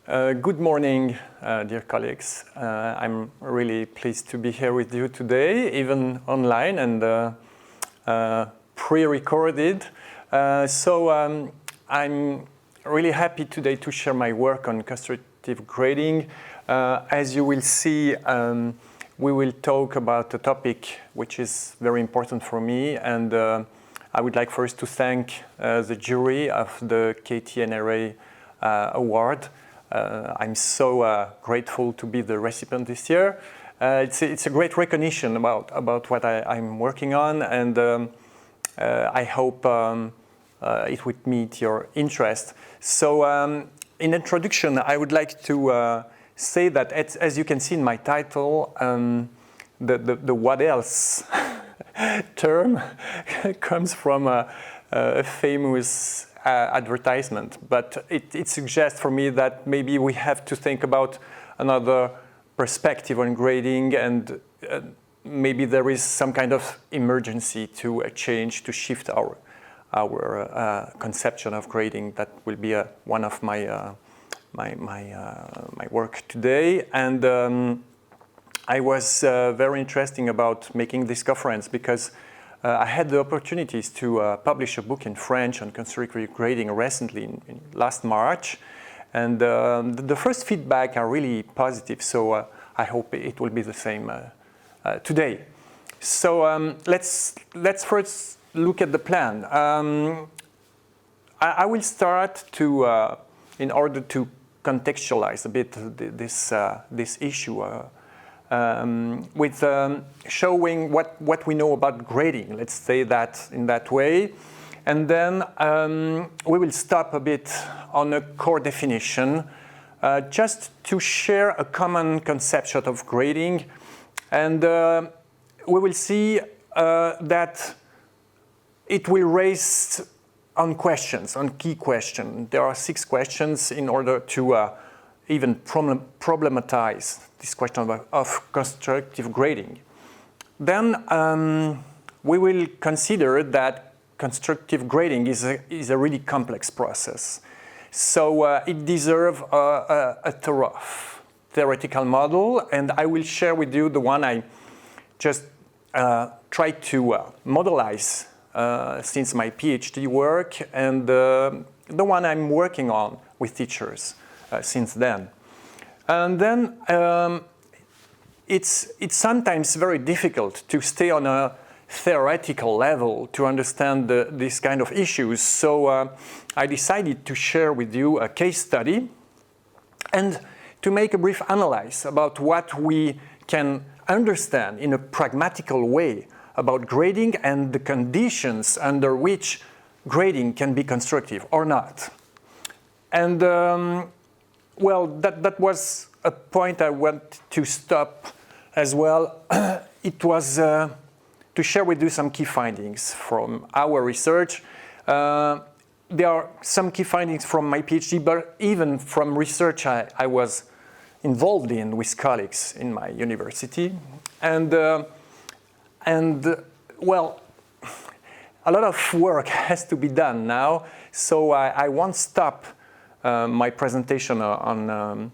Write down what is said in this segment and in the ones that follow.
Good morning, dear colleagues. I'm really pleased to be here with you today, even online and pre-recorded. I'm really happy today to share my work on constructive grading. As you will see, we will talk about a topic which is very important for me, and I would like first to thank the jury of the KTNRA Award. I'm so grateful to be the recipient this year. It's a great recognition about what I'm working on, and I hope it would meet your interest. So in introduction, I would like to say that as you can see in my title, the what else term comes from a famous advertisement, but it suggests for me that maybe we have to think about another perspective on grading, and maybe there is some kind of emergency to change, to shift our conception of grading. That will be one of my work today, and I was very interested about making this conference because I had the opportunities to publish a book in French on constructive grading recently in last March, and the first feedback are really positive, so I hope it will be the same today. So let's first look at the plan. I will start to, in order to contextualize a bit this issue, with showing what we know about grading, let's say that in that way. And then we will stop a bit on a core definition, just to share a common conception of grading. And we will see that it will raise on key questions. There are 6 questions in order to even problematize this question of constructive grading. Then we will consider that constructive grading is a really complex process. So it deserves a thorough theoretical model, and I will share with you the one I just tried to modelize since my PhD work, and the one I'm working on with teachers since then. And then it's sometimes very difficult to stay on a theoretical level to understand this kind of issues. So I decided to share with you a case study and to make a brief analysis about what we can understand in a pragmatical way about grading and the conditions under which grading can be constructive or not. And well, that was a point I want to stop as well. It was to share with you some key findings from our research. There are some key findings from my PhD, but even from research I was involved in with colleagues in my university. And well, a lot of work has to be done now, so I won't stop my presentation on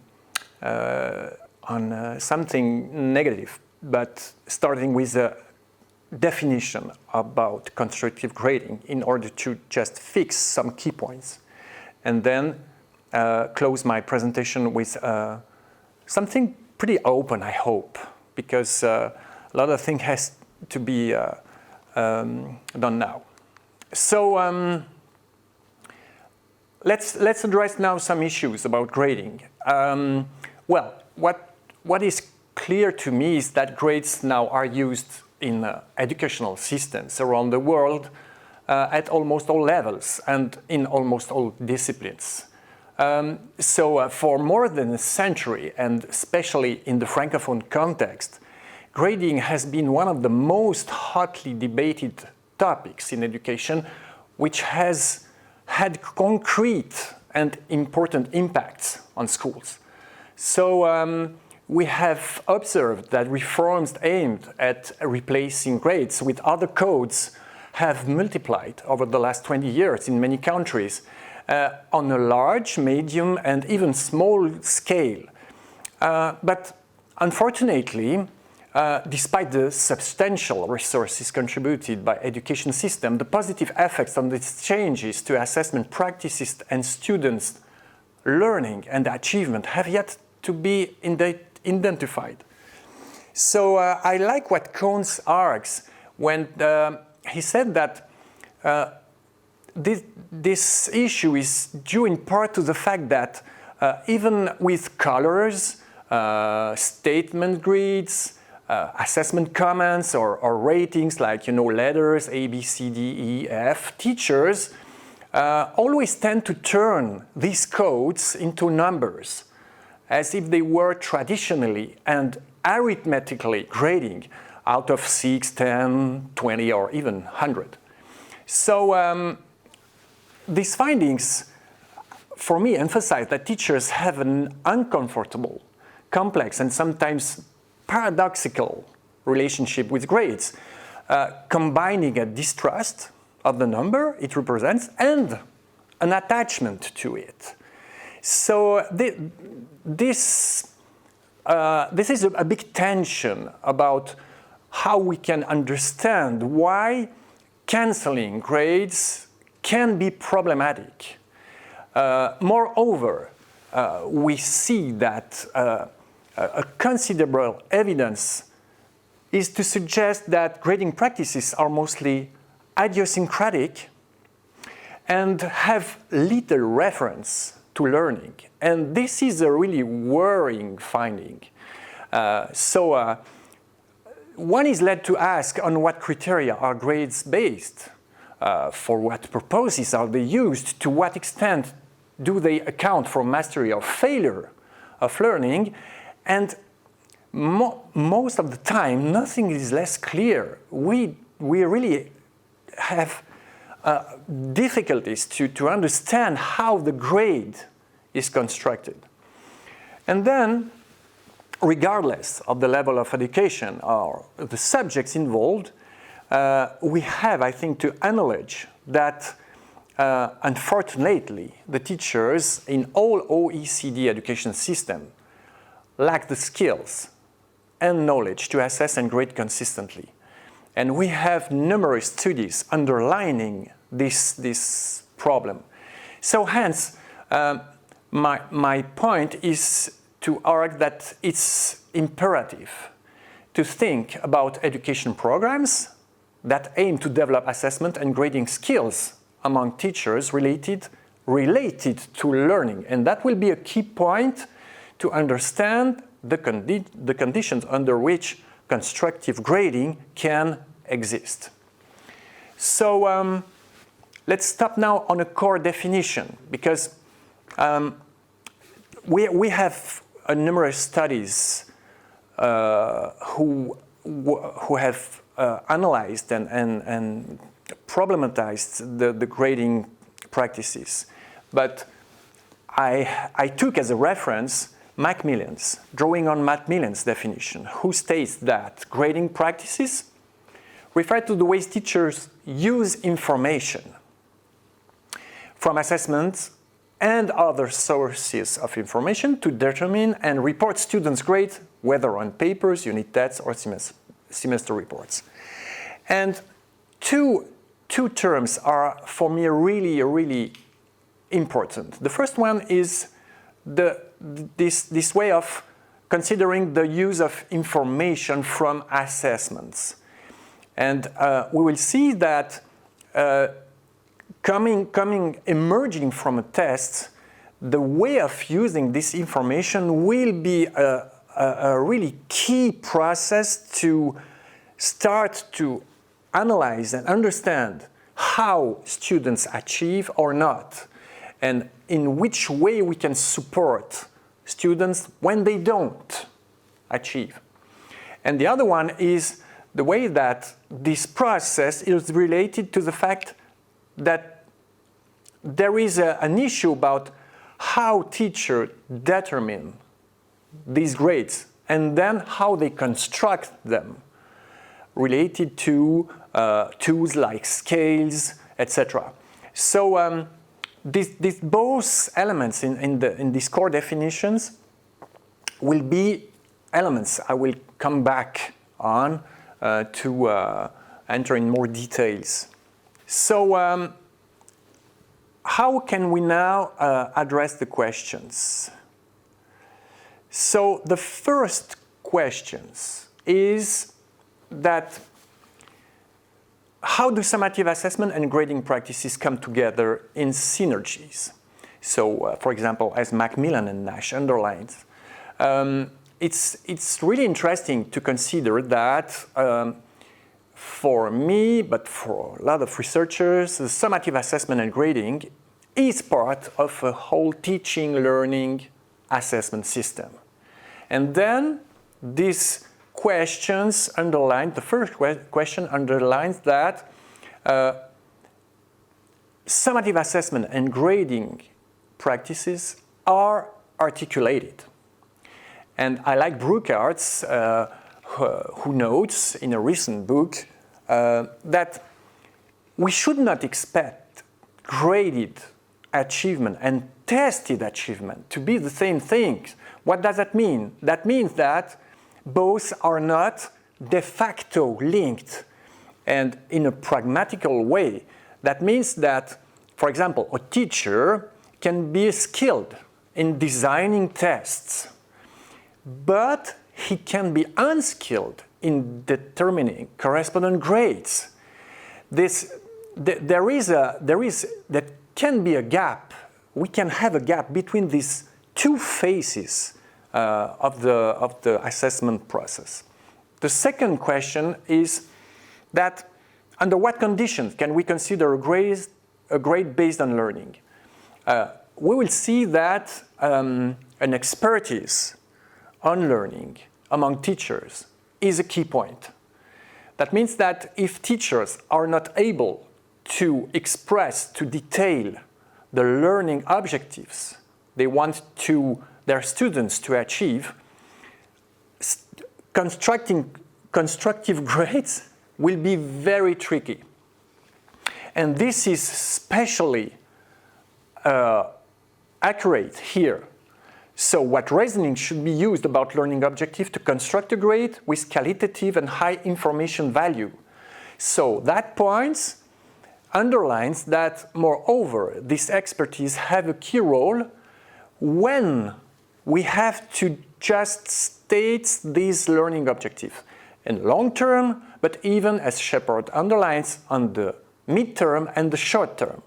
something negative, but starting with a definition about constructive grading in order to just fix some key points, and then close my presentation with something pretty open, I hope, because a lot of things has to be done now. So let's address now some issues about grading. Well, what is clear to me is that grades now are used in educational systems around the world at almost all levels and in almost all disciplines. So for more than a century, and especially in the Francophone context, grading has been one of the most hotly debated topics in education, which has had concrete and important impacts on schools. So we have observed that reforms aimed at replacing grades with other codes have multiplied over the last 20 years in many countries. on a large, medium, and even small scale. But unfortunately, despite the substantial resources contributed by education system, the positive effects on these changes to assessment practices and students' learning and achievement have yet to be identified. So I like what Kohns argues when he said that this issue is due in part to the fact that even with colors, statement grids, assessment comments or ratings like letters A, B, C, D, E, F, teachers always tend to turn these codes into numbers as if they were traditionally and arithmetically grading out of 6, 10, 20, or even 100. So these findings, for me, emphasize that teachers have an uncomfortable, complex, and sometimes paradoxical relationship with grades, combining a distrust of the number it represents and an attachment to it. So this is a big tension about how we can understand why canceling grades can be problematic. Moreover, we see that a considerable evidence is to suggest that grading practices are mostly idiosyncratic and have little reference to learning. And this is a really worrying finding. One is led to ask on what criteria are grades based, for what purposes are they used, to what extent do they account for mastery or failure of learning, and most of the time nothing is less clear. We really have difficulties to understand how the grade is constructed. And then, regardless of the level of education or the subjects involved, we have, I think, to acknowledge that unfortunately the teachers in all OECD education systems lack the skills and knowledge to assess and grade consistently. And we have numerous studies underlining this problem. So hence, my point is to argue that it's imperative to think about education programs that aim to develop assessment and grading skills among teachers related to learning. And that will be a key point to understand the conditions under which constructive grading can exist. So let's stop now on a core definition, because we have numerous studies who have analyzed and problematized the grading practices. But I took as a reference Macmillan's, drawing on Macmillan's definition, who states that grading practices refer to the ways teachers use information from assessments and other sources of information to determine and report students' grades, whether on papers, unit tests, or semester reports. And two terms are, for me, really important. The first one is this way of considering the use of information from assessments. And we will see that emerging from a test, the way of using this information will be a really key process to start to analyze and understand how students achieve or not, and in which way we can support students when they don't achieve. And the other one is the way that this process is related to the fact that there is an issue about how teachers determine these grades and then how they construct them, related to tools like scales, etc. So these both elements in these core definitions will be elements I will come back on to enter in more details. So how can we now address the questions? So the first questions is that how do summative assessment and grading practices come together in synergies? So, for example, as Macmillan and Nash underlines, it's really interesting to consider that for me, but for a lot of researchers, the summative assessment and grading is part of a whole teaching, learning, assessment system. And then these questions underline, the first question underlines that summative assessment and grading practices are articulated. And I like Bruckart's, who notes in a recent book that we should not expect graded achievement and tested achievement to be the same things. What does that mean? That means that both are not de facto linked. And in a pragmatical way, that means that, for example, a teacher can be skilled in designing tests, but he can be unskilled in determining corresponding grades. There can be a gap. We can have a gap between these two phases of the assessment process. The second question is that under what conditions can we consider a grade based on learning? We will see that an expertise on learning among teachers is a key point. That means that if teachers are not able to express, to detail the learning objectives they want their students to achieve, constructive grades will be very tricky. And this is especially accurate here. So what reasoning should be used about learning objective to construct a grade with qualitative and high information value? So that point underlines that, moreover, this expertise have a key role when we have to just state these learning objectives in long term, but even, as Shepard underlines, on the mid-term and the short term.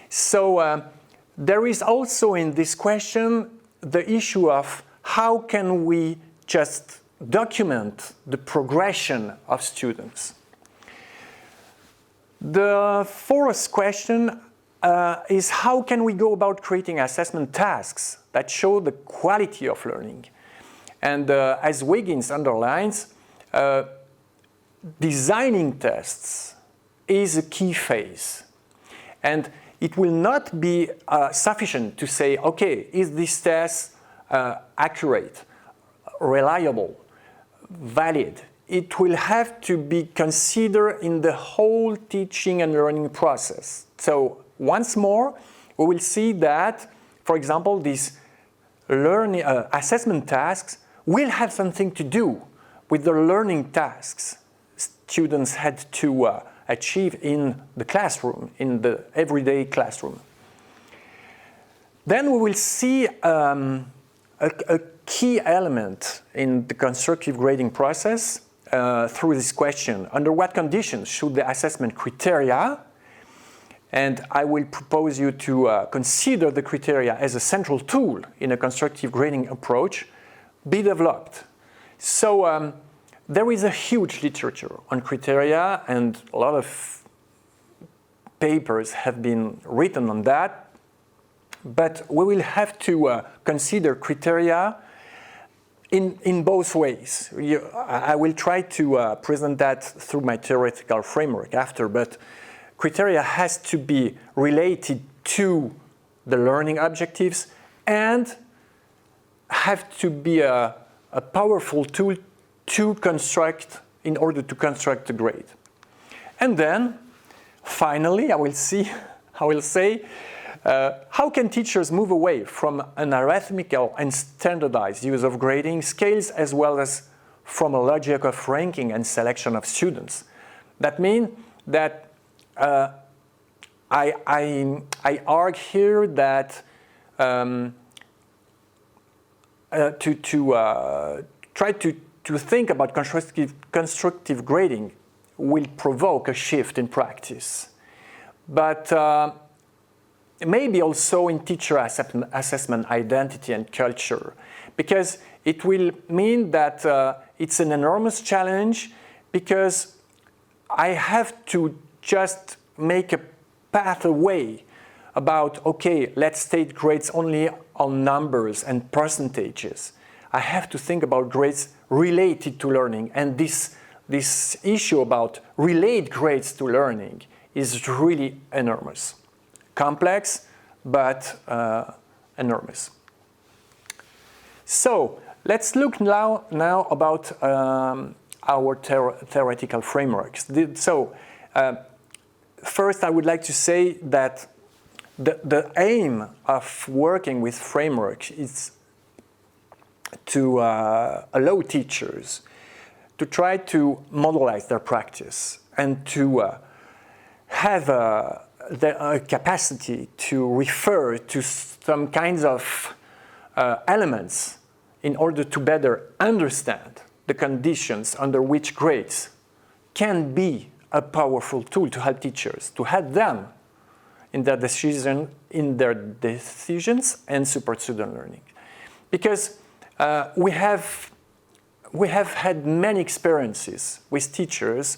So there is also in this question the issue of how can we just document the progression of students. The fourth question is how can we go about creating assessment tasks that show the quality of learning? And as Wiggins underlines, designing tests is a key phase. And it will not be sufficient to say, okay, is this test accurate, reliable, valid? It will have to be considered in the whole teaching and learning process. So once more, we will see that, for example, these learning assessment tasks will have something to do with the learning tasks students had to achieve in the classroom, in the everyday classroom. Then we will see a key element in the constructive grading process through this question. Under what conditions should the assessment criteria, and I will propose you to consider the criteria as a central tool in a constructive grading approach, be developed? So there is a huge literature on criteria, and a lot of papers have been written on that. But we will have to consider criteria in both ways. I will try to present that through my theoretical framework after, but criteria has to be related to the learning objectives and have to be a powerful tool to construct, in order to construct a grade. And then, finally, I will say, How can teachers move away from an arithmetical and standardized use of grading scales as well as from a logic of ranking and selection of students? That means that I argue here that try to think about constructive grading will provoke a shift in practice. But maybe also in teacher assessment identity and culture, because it will mean that it's an enormous challenge, because I have to just make a pathway about, okay, let's state grades only on numbers and percentages. I have to think about grades related to learning, and this issue about relate grades to learning is really enormous. Complex, but enormous. So let's look now about our theoretical frameworks. First, I would like to say that the aim of working with frameworks is to allow teachers to try to modelize their practice and to have the capacity to refer to some kinds of elements in order to better understand the conditions under which grades can be a powerful tool to help teachers, to help them in their decisions and support student learning. Because we have had many experiences with teachers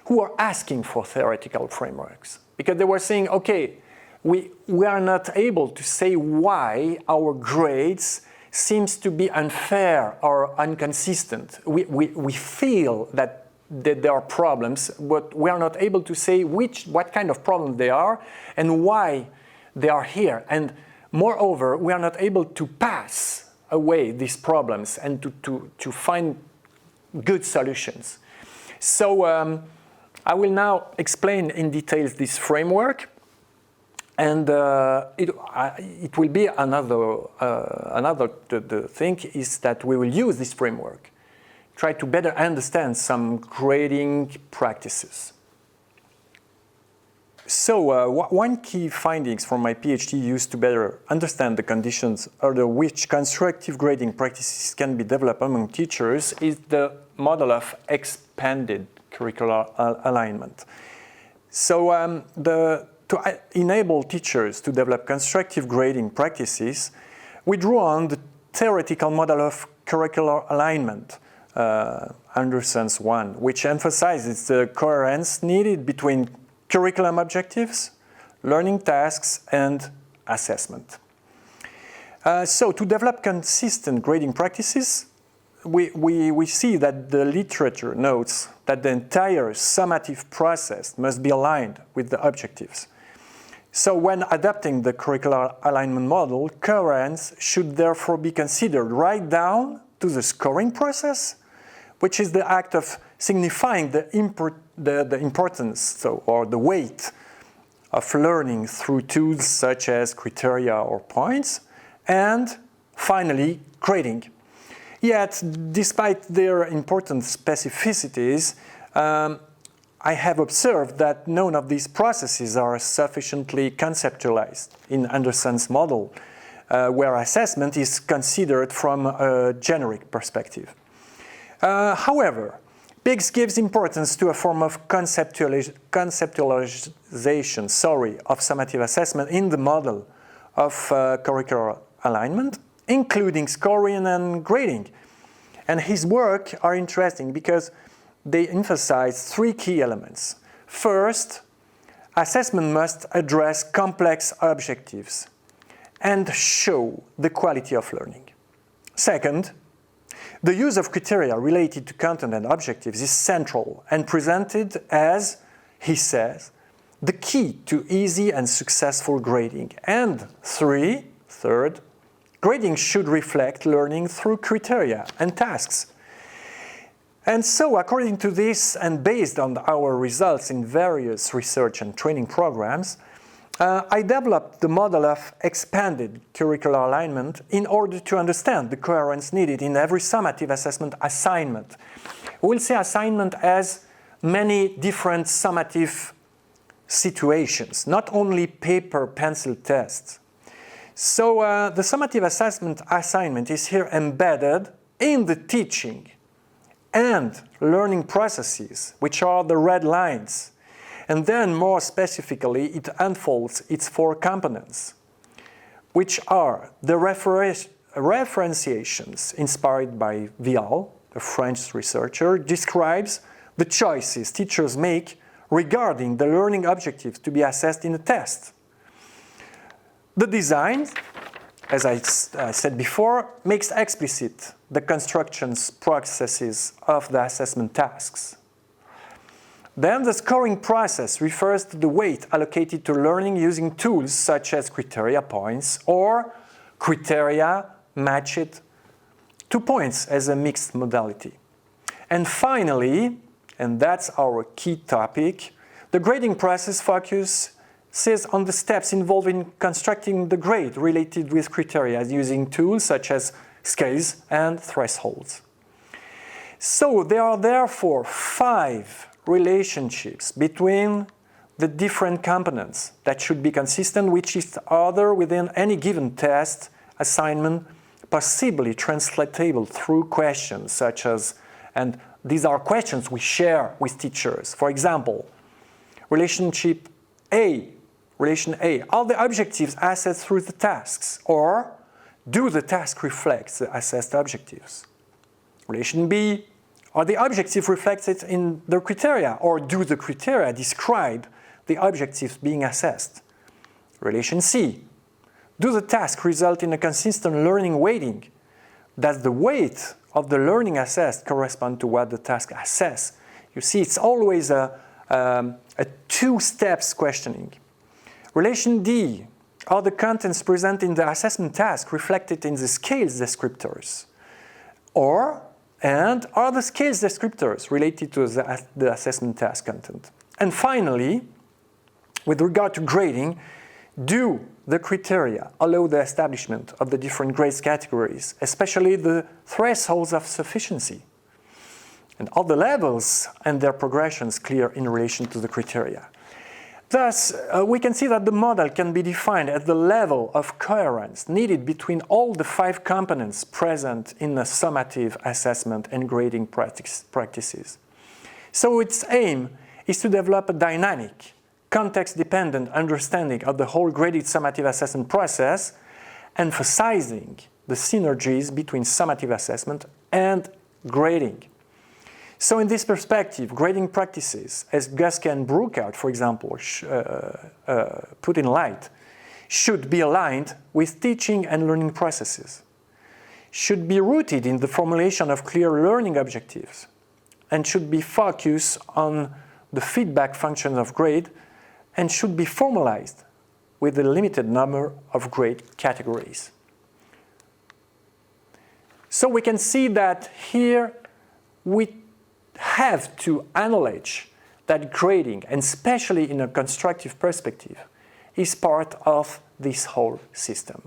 who are asking for theoretical frameworks, because they were saying, okay, we are not able to say why our grades seems to be unfair or inconsistent. We feel that there are problems, but we are not able to say what kind of problems they are and why they are here. And moreover, we are not able to pass away these problems and to find good solutions. So I will now explain in detail this framework, and it will be another thing is that we will use this framework, try to better understand some grading practices. So one key findings from my PhD used to better understand the conditions under which constructive grading practices can be developed among teachers is the model of expanded curricular alignment. So to enable teachers to develop constructive grading practices, we drew on the theoretical model of curricular alignment, Anderson's one, which emphasizes the coherence needed between curriculum objectives, learning tasks, and assessment. So to develop consistent grading practices, we see that the literature notes that the entire summative process must be aligned with the objectives. So when adopting the curricular alignment model, coherence should therefore be considered right down to the scoring process, which is the act of signifying the importance or the weight of learning through tools such as criteria or points, and finally, grading. Yet, despite their important specificities, I have observed that none of these processes are sufficiently conceptualized in Anderson's model, where assessment is considered from a generic perspective. However, Biggs gives importance to a form of conceptualization of summative assessment in the model of curricular alignment, including scoring and grading. And his work are interesting because they emphasize three key elements. First, assessment must address complex objectives and show the quality of learning. Second, the use of criteria related to content and objectives is central and presented as, he says, the key to easy and successful grading. And third, grading should reflect learning through criteria and tasks. And so, according to this, and based on our results in various research and training programs, I developed the model of expanded curricular alignment in order to understand the coherence needed in every summative assessment assignment. We'll see assignment as many different summative situations, not only paper pencil tests. So the summative assessment assignment is here embedded in the teaching and learning processes, which are the red lines. And then more specifically, it unfolds its 4 components, which are the referentiations inspired by Vial, a French researcher, describes the choices teachers make regarding the learning objectives to be assessed in a test. The design, as I said before, makes explicit the construction processes of the assessment tasks. Then the scoring process refers to the weight allocated to learning using tools such as criteria points or criteria matched to points as a mixed modality. And finally, and that's our key topic, the grading process focuses on the steps involved in constructing the grade related with criteria using tools such as scales and thresholds. So there are therefore 5 relationships between the different components that should be consistent with each other within any given test assignment, possibly translatable through questions such as, and these are questions we share with teachers. For example, relation A, are the objectives assessed through the tasks, or do the task reflect the assessed objectives? Relation B, are the objectives reflected in the criteria, or do the criteria describe the objectives being assessed? Relation C, do the tasks result in a consistent learning weighting? Does the weight of the learning assessed correspond to what the task assess? You see, it's always a 2-steps questioning. Relation D, are the contents present in the assessment task reflected in the scales descriptors? And are the scales descriptors related to the assessment task content? And finally, with regard to grading, do the criteria allow the establishment of the different grades categories, especially the thresholds of sufficiency? And are the levels and their progressions clear in relation to the criteria? Thus, we can see that the model can be defined at the level of coherence needed between all the 5 components present in the summative assessment and grading practices. So its aim is to develop a dynamic, context-dependent understanding of the whole graded summative assessment process, emphasizing the synergies between summative assessment and grading. So in this perspective, grading practices, as Guske and Brookhart, for example, put in light, should be aligned with teaching and learning processes, should be rooted in the formulation of clear learning objectives, and should be focused on the feedback function of grade, and should be formalized with a limited number of grade categories. So we can see that here we have to acknowledge that grading, and especially in a constructive perspective, is part of this whole system.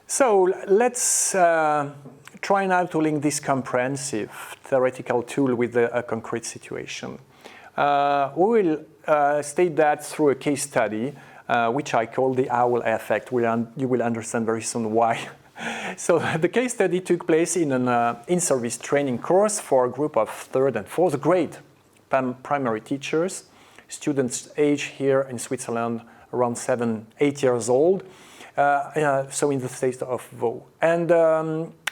So let's try now to link this comprehensive theoretical tool with a concrete situation. We will state that through a case study, which I call the owl effect. You will understand very soon why. So the case study took place in an in-service training course for a group of 3rd and 4th grade primary teachers, students aged here in Switzerland around 7-8 years old, so in the state of Vaud. And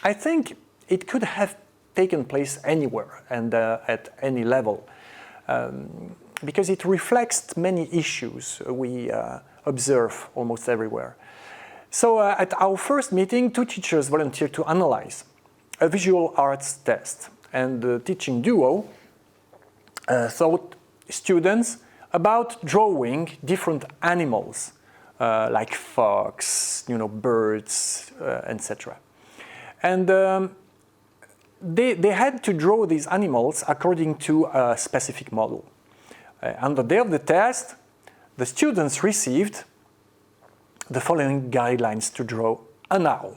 I think it could have taken place anywhere and at any level, because it reflects many issues we observe almost everywhere. So at our first meeting, 2 teachers volunteered to analyze a visual arts test, and the teaching duo taught students about drawing different animals, like fox, birds, etc. And they had to draw these animals according to a specific model. On the day of the test, the students received the following guidelines to draw an owl.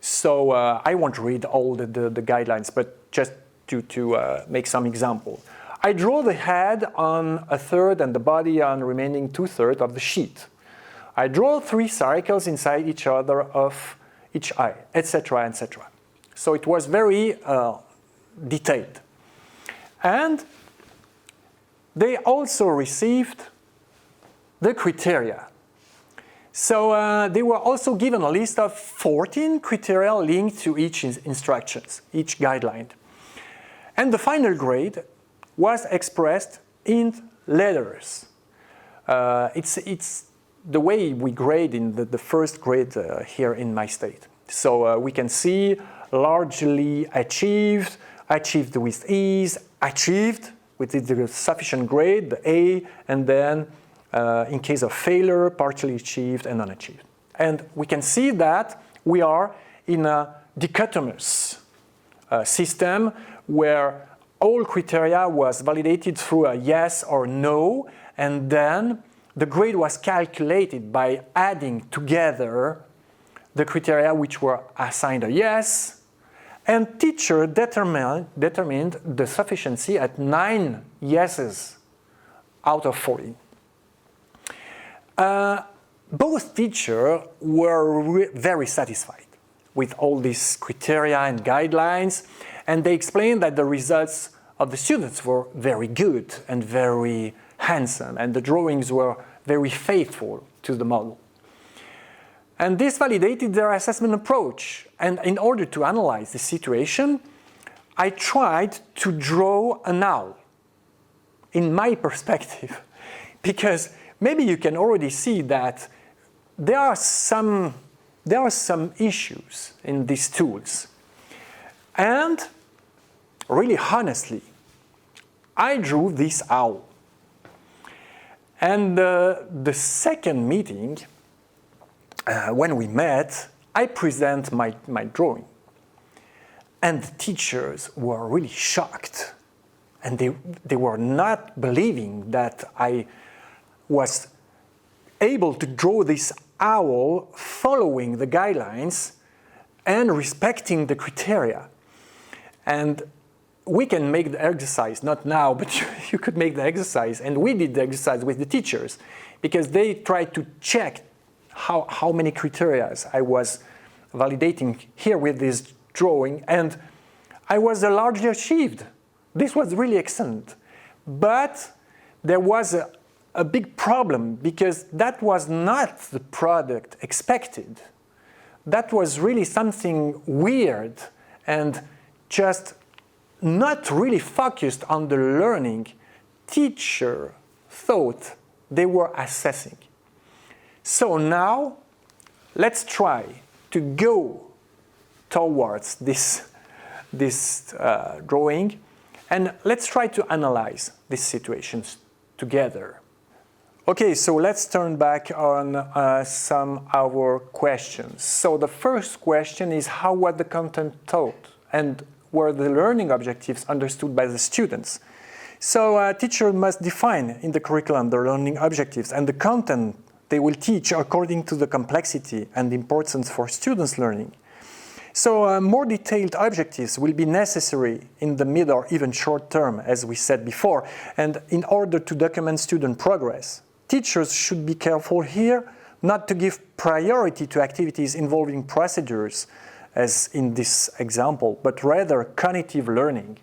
So I won't read all the guidelines, but just to make some example. I draw the head on a third and the body on the remaining 2/3 of the sheet. I draw 3 circles inside each other of each eye, etc., etc. So it was very detailed. And they also received the criteria. So they were also given a list of 14 criteria linked to each instructions, each guideline. And the final grade was expressed in letters. It's the way we grade in the first grade here in my state. So we can see largely achieved, achieved with ease, achieved with the sufficient grade, the A, and then in case of failure, partially achieved and unachieved. And we can see that we are in a dichotomous system where all criteria was validated through a yes or no, and then the grade was calculated by adding together the criteria which were assigned a yes, and teacher determined the sufficiency at 9 yeses out of 40. Both teachers were very satisfied with all these criteria and guidelines, and they explained that the results of the students were very good and very handsome, and the drawings were very faithful to the model. And this validated their assessment approach. And in order to analyze the situation, I tried to draw an owl in my perspective, because maybe you can already see that there are some issues in these tools. And really honestly, I drew this owl. And the second meeting, when we met, I present my drawing. And the teachers were really shocked. And they were not believing that I was able to draw this owl following the guidelines and respecting the criteria. And we can make the exercise, not now, but you could make the exercise. And we did the exercise with the teachers because they tried to check how many criteria I was validating here with this drawing. And I was largely achieved. This was really excellent. But there was a big problem because that was not the product expected. That was really something weird and just not really focused on the learning teacher thought they were assessing. So now, let's try to go towards this drawing, and let's try to analyze these situations together. Okay, so let's turn back on some of our questions. So the first question is, how was the content taught, and were the learning objectives understood by the students? So a teacher must define in the curriculum the learning objectives and the content they will teach according to the complexity and importance for students' learning. So more detailed objectives will be necessary in the mid or even short term, as we said before. And in order to document student progress, teachers should be careful here not to give priority to activities involving procedures, as in this example, but rather cognitive learning.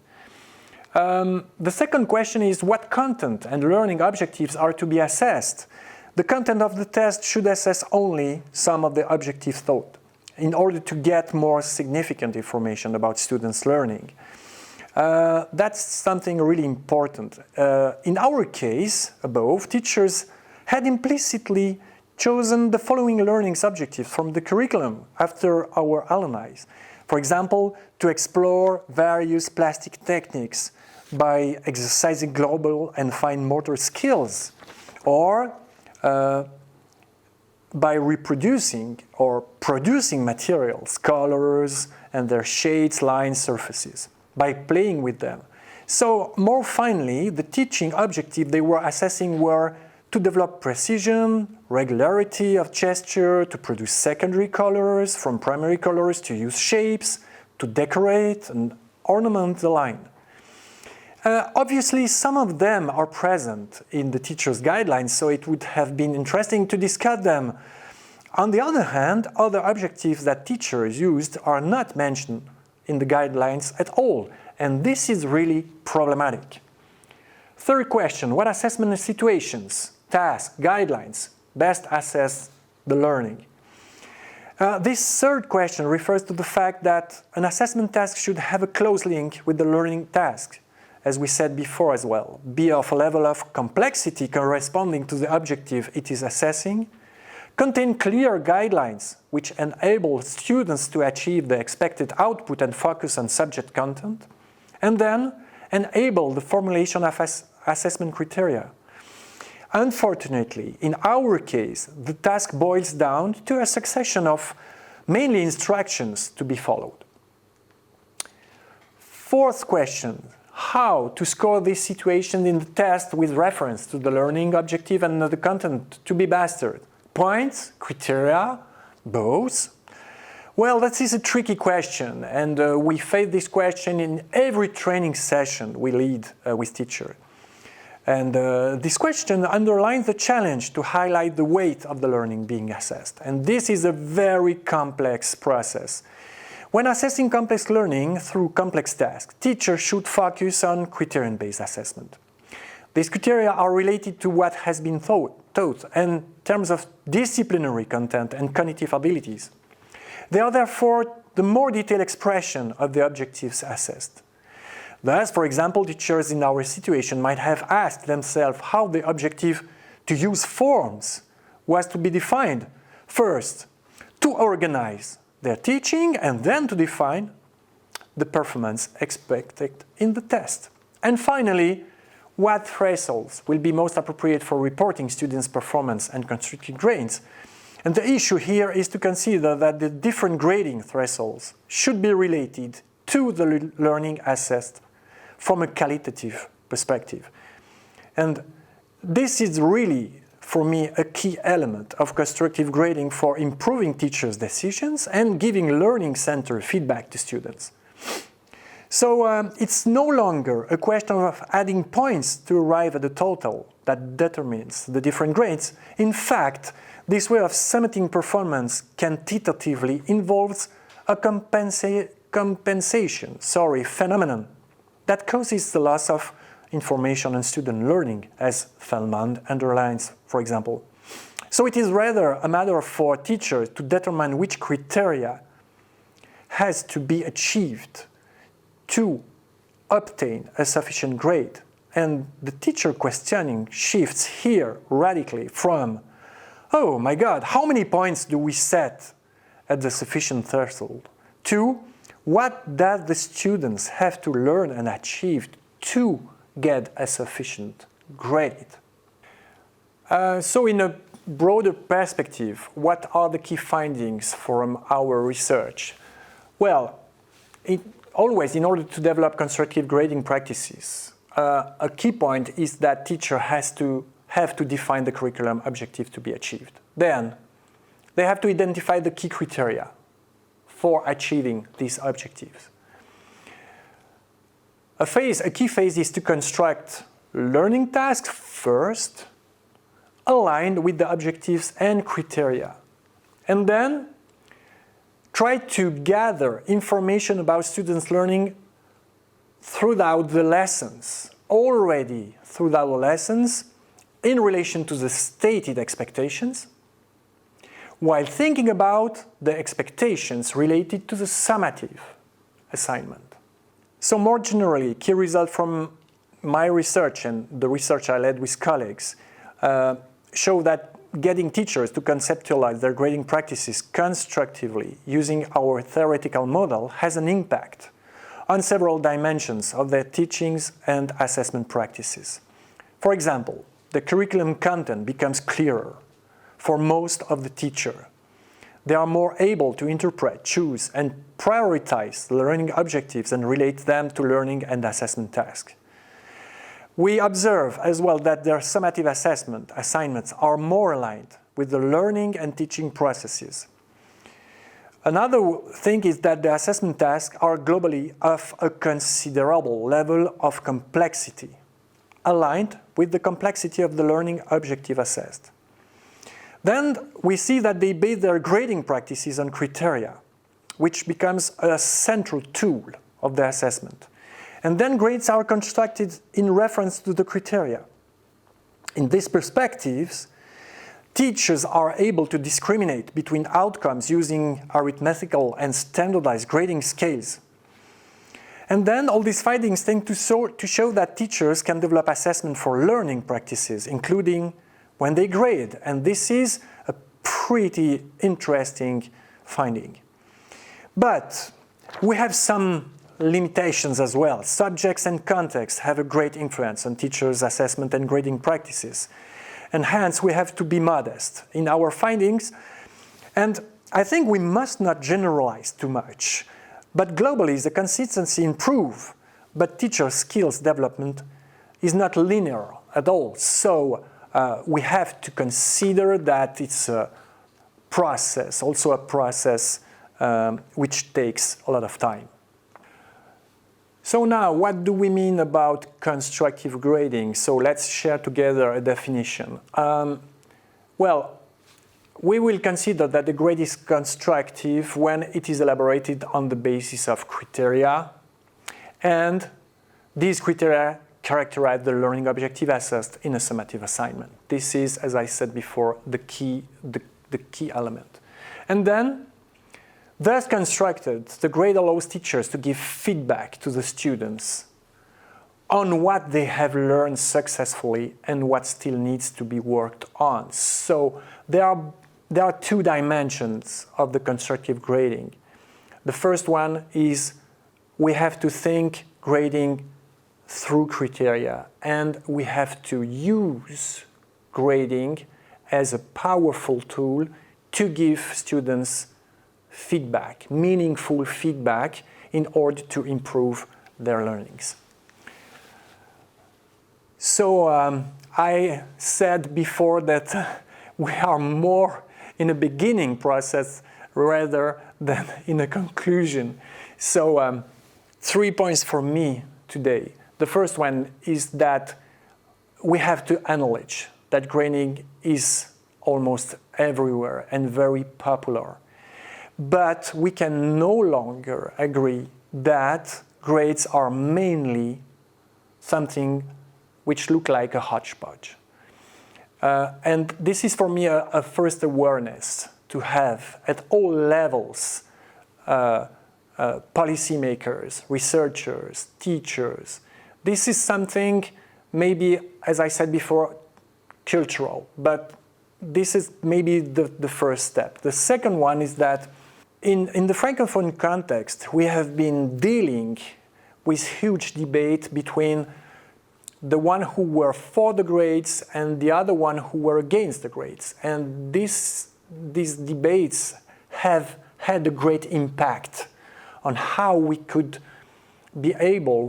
The second question is, what content and learning objectives are to be assessed? The content of the test should assess only some of the objectives taught in order to get more significant information about students' learning. That's something really important. In our case, above, teachers had implicitly chosen the following learning objectives from the curriculum after our analysis. For example, to explore various plastic techniques by exercising global and fine motor skills, or by reproducing or producing materials, colors, and their shades, lines, surfaces, by playing with them. So more finally, the teaching objective they were assessing were to develop precision, regularity of gesture, to produce secondary colors from primary colors, to use shapes, to decorate and ornament the line. Obviously, some of them are present in the teacher's guidelines, so it would have been interesting to discuss them. On the other hand, other objectives that teachers used are not mentioned in the guidelines at all, and this is really problematic. Third question, what assessment situations, tasks, guidelines best assess the learning? This third question refers to the fact that an assessment task should have a close link with the learning task, as we said before as well, be of a level of complexity corresponding to the objective it is assessing, contain clear guidelines which enable students to achieve the expected output and focus on subject content, and then enable the formulation of assessment criteria. Unfortunately, in our case, the task boils down to a succession of mainly instructions to be followed. Fourth question, how to score this situation in the test with reference to the learning objective and the content to be mastered? Points, criteria, both? Well, that is a tricky question, and we face this question in every training session we lead with teachers. And this question underlines the challenge to highlight the weight of the learning being assessed. And this is a very complex process. When assessing complex learning through complex tasks, teachers should focus on criterion-based assessment. These criteria are related to what has been taught in terms of disciplinary content and cognitive abilities. They are therefore the more detailed expression of the objectives assessed. Thus, for example, teachers in our situation might have asked themselves how the objective to use forms was to be defined. First, to organize their teaching, and then to define the performance expected in the test. And finally, what thresholds will be most appropriate for reporting students' performance and constructive grades. And the issue here is to consider that the different grading thresholds should be related to the learning assessed from a qualitative perspective. And this is really, for me, a key element of constructive grading for improving teachers' decisions and giving learning-centered feedback to students. So it's no longer a question of adding points to arrive at the total that determines the different grades. In fact, this way of summating performance quantitatively involves a compensation phenomenon that causes the loss of information on student learning, as Feldman underlines, for example. So it is rather a matter for teachers to determine which criteria has to be achieved to obtain a sufficient grade. And the teacher questioning shifts here radically from, oh my God, how many points do we set at the sufficient threshold, to what does the students have to learn and achieve to get a sufficient grade? So in a broader perspective, what are the key findings from our research? Well, always in order to develop constructive grading practices, a key point is that teacher have to define the curriculum objective to be achieved. Then they have to identify the key criteria for achieving these objectives. A key phase is to construct learning tasks first, aligned with the objectives and criteria. And then try to gather information about students' learning throughout the lessons, in relation to the stated expectations, while thinking about the expectations related to the summative assignment. So more generally, key results from my research and the research I led with colleagues show that getting teachers to conceptualize their grading practices constructively using our theoretical model has an impact on several dimensions of their teachings and assessment practices. For example, the curriculum content becomes clearer for most of the teachers. They are more able to interpret, choose, and prioritize the learning objectives and relate them to learning and assessment tasks. We observe as well that their summative assignments are more aligned with the learning and teaching processes. Another thing is that the assessment tasks are globally of a considerable level of complexity, aligned with the complexity of the learning objective assessed. Then we see that they base their grading practices on criteria, which becomes a central tool of the assessment. And then grades are constructed in reference to the criteria. In these perspectives, teachers are able to discriminate between outcomes using arithmetical and standardized grading scales. And then all these findings tend to show that teachers can develop assessment for learning practices, including when they grade. And this is a pretty interesting finding. But we have some limitations as well. Subjects and context have a great influence on teachers' assessment and grading practices. And hence, we have to be modest in our findings. And I think we must not generalize too much. But globally, the consistency improves, but teacher skills development is not linear at all. So we have to consider that it's a process, also a process which takes a lot of time. So now, what do we mean about constructive grading? So let's share together a definition. Well, we will consider that the grade is constructive when it is elaborated on the basis of criteria, and these criteria characterize the learning objective assessed in a summative assignment. This is, as I said before, the key element. And then, thus constructed, the grade allows teachers to give feedback to the students on what they have learned successfully and what still needs to be worked on. So there are two dimensions of the constructive grading. The first one is we have to think grading through criteria, and we have to use grading as a powerful tool to give students feedback, meaningful feedback, in order to improve their learnings. So I said before that we are more in a beginning process rather than in a conclusion. So 3 points for me today. The first one is that we have to acknowledge that grading is almost everywhere and very popular. But we can no longer agree that grades are mainly something which look like a hodgepodge. And this is for me a first awareness to have at all levels, policymakers, researchers, teachers. This is something maybe, as I said before, cultural, but this is maybe the first step. The second one is that in the Francophone context, we have been dealing with huge debate between the one who were for the grades and the other one who were against the grades. And these debates have had a great impact on how we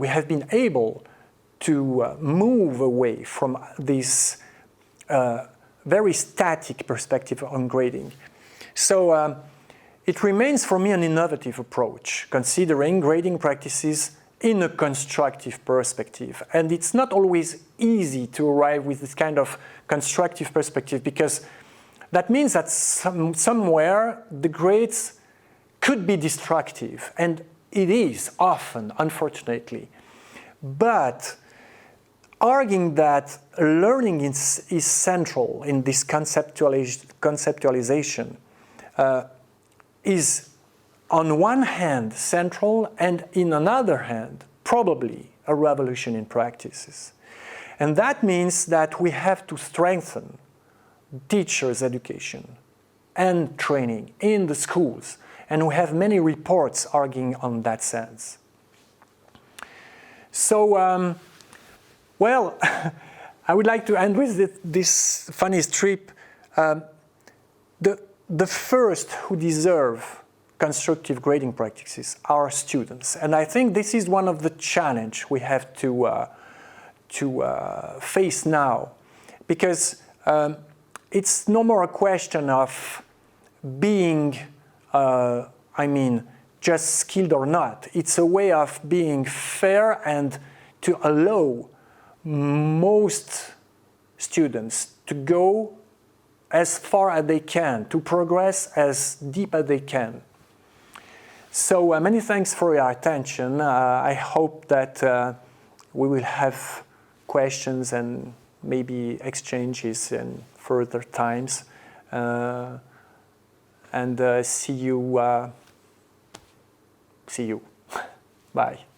have been able to move away from this very static perspective on grading. So it remains for me an innovative approach, considering grading practices in a constructive perspective. And it's not always easy to arrive with this kind of constructive perspective, because that means that somewhere the grades could be destructive, and it is often, unfortunately. But arguing that learning is central in this conceptualization is on one hand central, and in another hand probably a revolution in practices. And that means that we have to strengthen teachers' education and training in the schools, and we have many reports arguing on that sense. So well, I would like to end with this funny strip. The first who deserve constructive grading practices are students. And I think this is one of the challenges we have face now, because it's no more a question of being, just skilled or not. It's a way of being fair and to allow most students to go as far as they can, to progress as deep as they can. So many thanks for your attention. I hope that we will have questions and maybe exchanges in further times. See you. Bye.